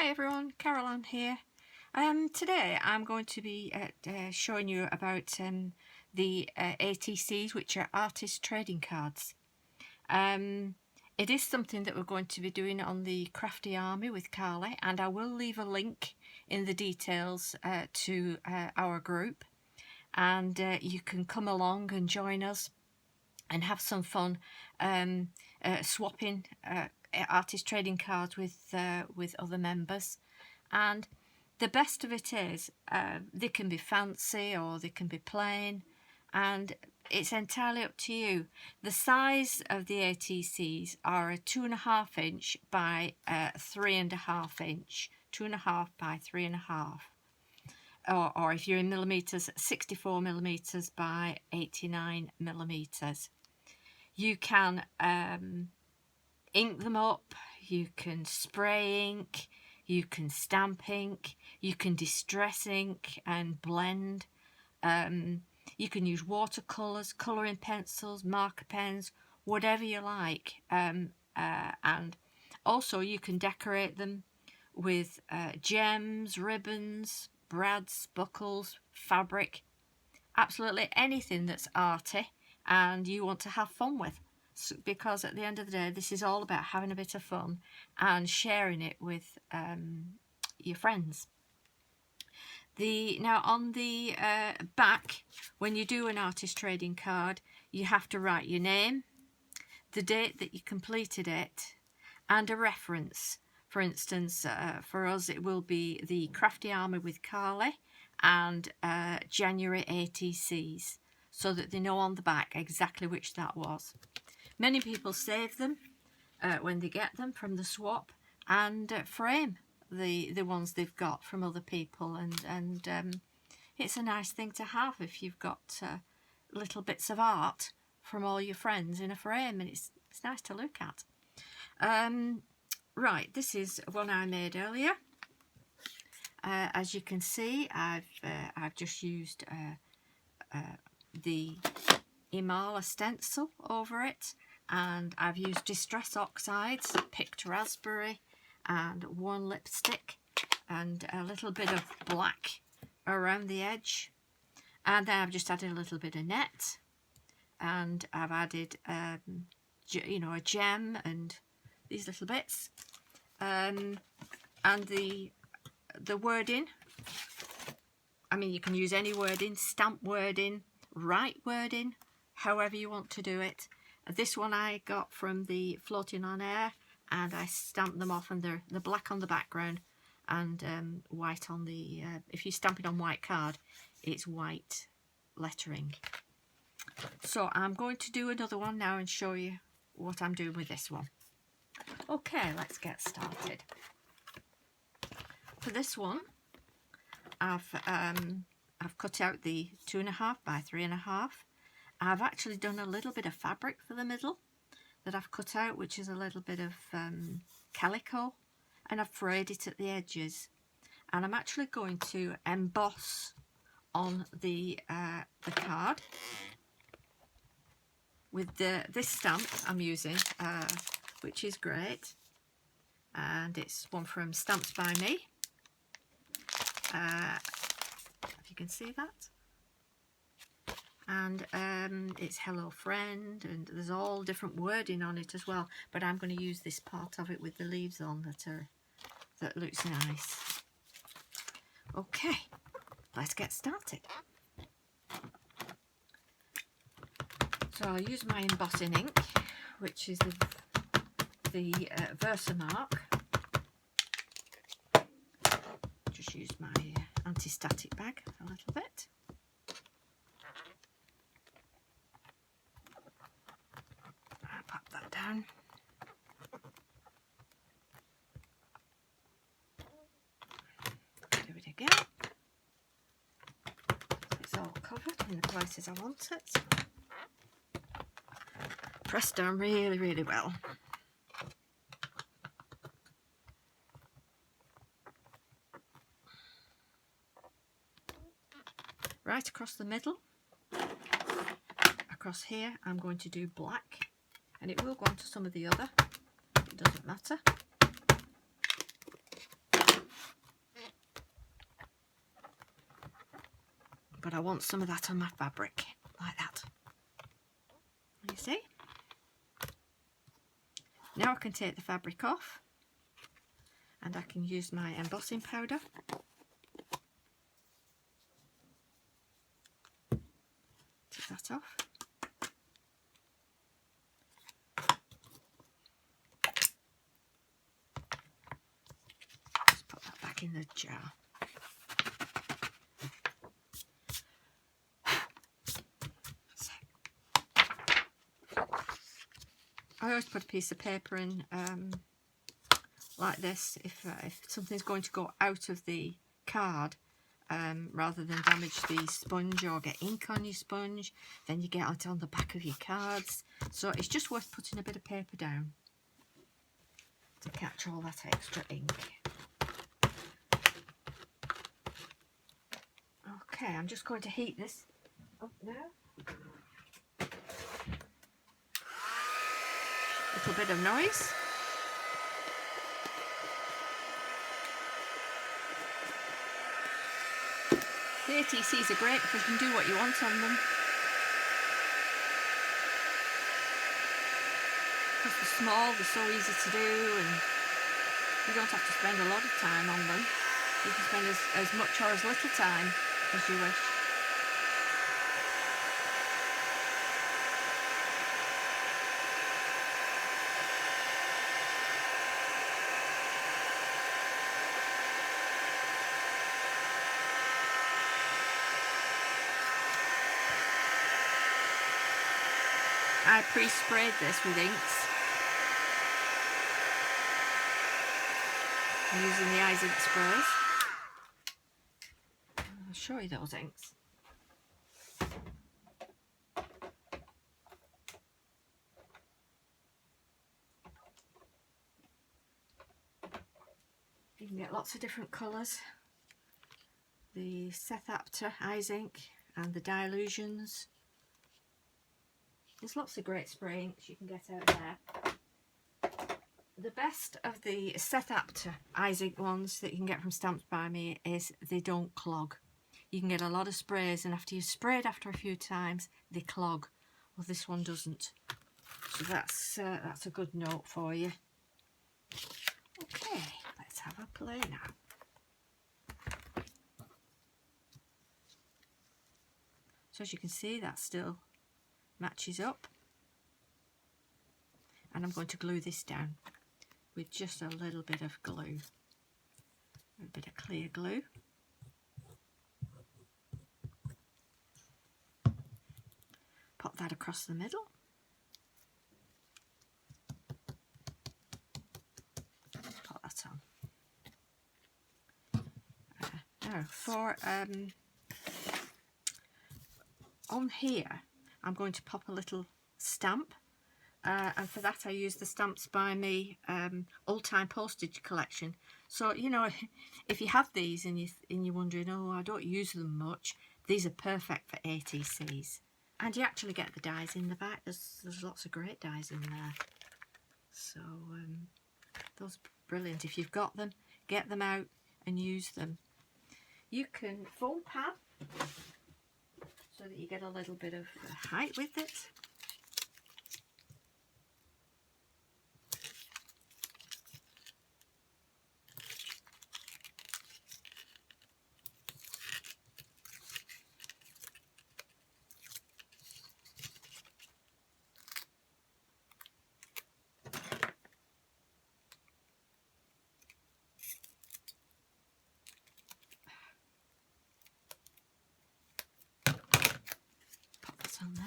Hi everyone, Caroline here. Today I'm going to be showing you about the ATCs, which are artist trading cards. It is something that we're going to be doing on the Crafty Army with Carley, and I will leave a link in the details to our group, and you can come along and join us and have some fun swapping artist trading cards with other members. And the best of it is they can be fancy or they can be plain, and it's entirely up to you. The size of the ATCs are a 2.5 inch by 3.5 inch, 2.5 by 3.5. Or if you're in millimetres, 64 millimetres by 89 millimetres. You can ink them up, you can spray ink, you can stamp ink, you can distress ink and blend. You can use watercolours, colouring pencils, marker pens, whatever you like. And also you can decorate them with gems, ribbons, brads, buckles, fabric, absolutely anything that's arty and you want to have fun with. Because at the end of the day, this is all about having a bit of fun and sharing it with your friends. Now on the back, when you do an artist trading card, you have to write your name, the date that you completed it, and a reference. For instance, for us it will be the Crafty Army with Carley and January ATCs, so that they know on the back exactly which that was. Many people save them when they get them from the swap and frame the ones they've got from other people, and it's a nice thing to have if you've got little bits of art from all your friends in a frame, and it's nice to look at. Right, this is one I made earlier. As you can see, I've just used the Imala stencil over it, and I've used distress oxides, picked raspberry and one lipstick and a little bit of black around the edge, and then I've just added a little bit of net, and I've added you know, a gem and these little bits, and the wording, I mean, you can use any wording, stamp wording, write wording, however you want to do it. This one I got from the Floating on Air, and I stamped them off, and they're black on the background and white on the, if you stamp it on white card, it's white lettering. So I'm going to do another one now and show you what I'm doing with this one. Okay, let's get started. For this one, I've cut out the 2.5 by 3.5. I've actually done a little bit of fabric for the middle that I've cut out, which is a little bit of calico, and I've frayed it at the edges. And I'm actually going to emboss on the card with this stamp I'm using, which is great, and it's one from Stamps by Me. If you can see that. And it's Hello Friend, and there's all different wording on it as well, but I'm going to use this part of it with the leaves on that looks nice. Okay, let's get started. So I'll use my embossing ink, which is the Versamark. Just use my anti-static bag a little bit. I'll pop that down. Do it again. It's all covered in the places I want it. Press down really, really well. Right across the middle, across here, I'm going to do black, and it will go on to some of the other, it doesn't matter. but I want some of that on my fabric, like that. You see? Now I can take the fabric off and I can use my embossing powder. Take that off. Just put that back in the jar. I always put a piece of paper in like this if something's going to go out of the card, rather than damage the sponge or get ink on your sponge, then you get it on the back of your cards. So it's just worth putting a bit of paper down to catch all that extra ink. Okay, I'm just going to heat this up now. Little bit of noise. The ATCs are great because you can do what you want on them. Because they're small, they're so easy to do, and you don't have to spend a lot of time on them. You can spend as much or as little time as you wish. I pre-sprayed this with inks. I'm using the eyes ink sprays. I'll show you those inks. You can get lots of different colours. The Seth Apter eyes ink and the Dilutions. There's lots of great spray inks you can get out there. The best of the Seth Apter eyes ink ones that you can get from Stamps by Me is they don't clog. You can get a lot of sprays and after you've sprayed after a few times they clog. Well, this one doesn't. So that's a good note for you. Okay, let's have a play now. So as you can see, that still matches up, and I'm going to glue this down with just a little bit of glue, a bit of clear glue. Pop that across the middle. Pop that on. Now for on here I'm going to pop a little stamp, and for that I use the Stamps by Me old time postage collection. So you know, if you have these and you're wondering, oh, I don't use them much, these are perfect for ATCs. And you actually get the dies in the back. There's lots of great dies in there. So those are brilliant. If you've got them, get them out and use them. You can foam pad so that you get a little bit of height with it. On there.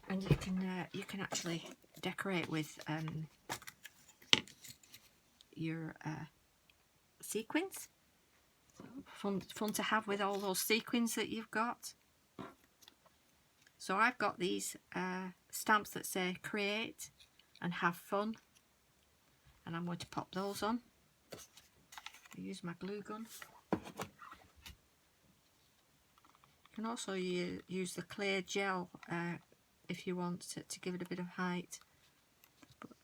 And you can actually decorate with your sequins. Fun to have with all those sequins that you've got. So I've got these stamps that say create and have fun, and I'm going to pop those on. I use my glue gun. You can also use the clear gel if you want to give it a bit of height. But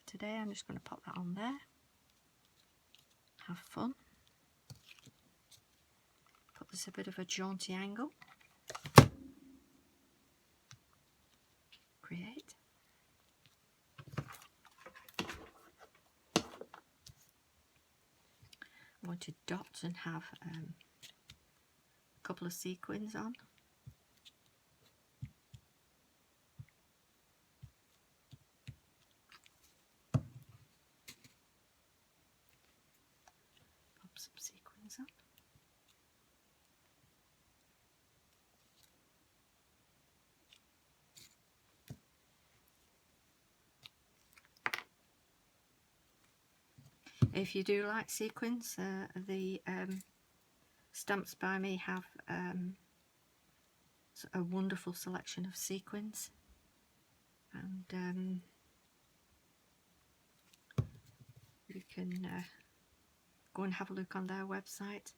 today I'm just going to pop that on there. Have fun. Put this a bit of a jaunty angle. Create. I want to dot and have a couple of sequins on. Pop some sequins on. If you do like sequins, the Stamps by me have a wonderful selection of sequins, and you can go and have a look on their website.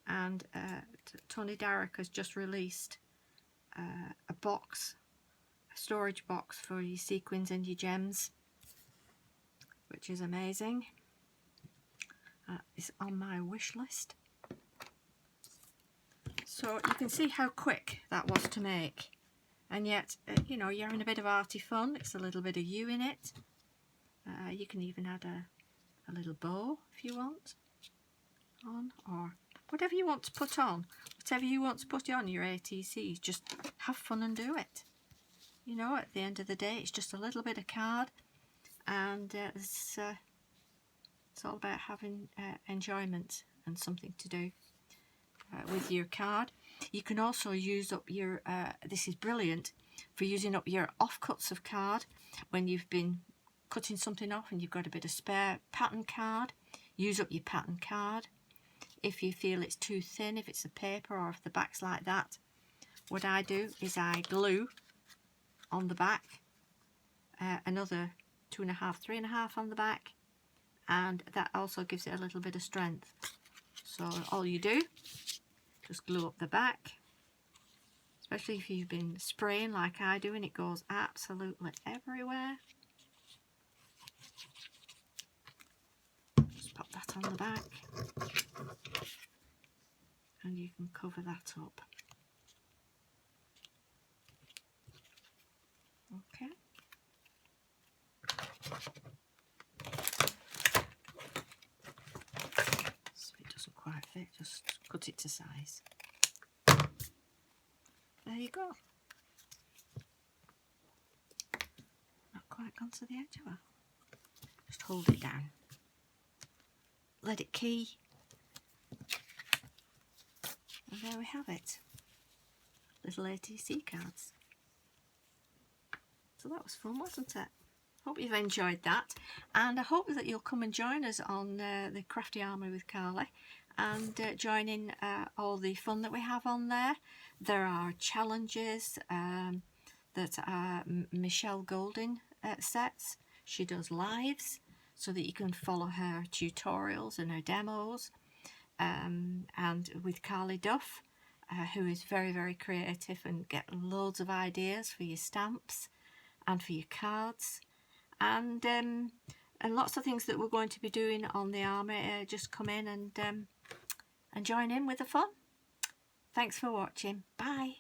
And Tony Darroch has just released a box, a storage box for your sequins and your gems, which is amazing. It's on my wish list. So you can see how quick that was to make, and yet you know, you're having a bit of arty fun. It's a little bit of you in it. You can even add a little bow if you want on, or whatever you want to put on. Whatever you want to put on your ATCs, just have fun and do it. You know, at the end of the day, it's just a little bit of card, and it's all about having enjoyment and something to do with your card. You can also use up your, this is brilliant for using up your offcuts of card when you've been cutting something off and you've got a bit of spare pattern card. Use up your pattern card. If you feel it's too thin, if it's a paper or if the back's like that, what I do is I glue on the back another 2.5, 3.5 on the back, and that also gives it a little bit of strength. So all you do, just glue up the back, especially if you've been spraying like I do and it goes absolutely everywhere. Just pop that on the back and you can cover that up. Okay. So it doesn't quite fit, just cut it to size. There you go. Not quite gone to the edge of her. Just hold it down. Let it key. And there we have it. Little ATC cards. So that was fun, wasn't it? Hope you've enjoyed that, and I hope that you'll come and join us on the Crafty Army with Carley and join in all the fun that we have on there. There are challenges that Michelle Golding sets. She does lives so that you can follow her tutorials and her demos, and with Carly Duff, who is very, very creative and get loads of ideas for your stamps and for your cards, and lots of things that we're going to be doing on the army. Just come in and join in with the fun. Thanks for watching. Bye.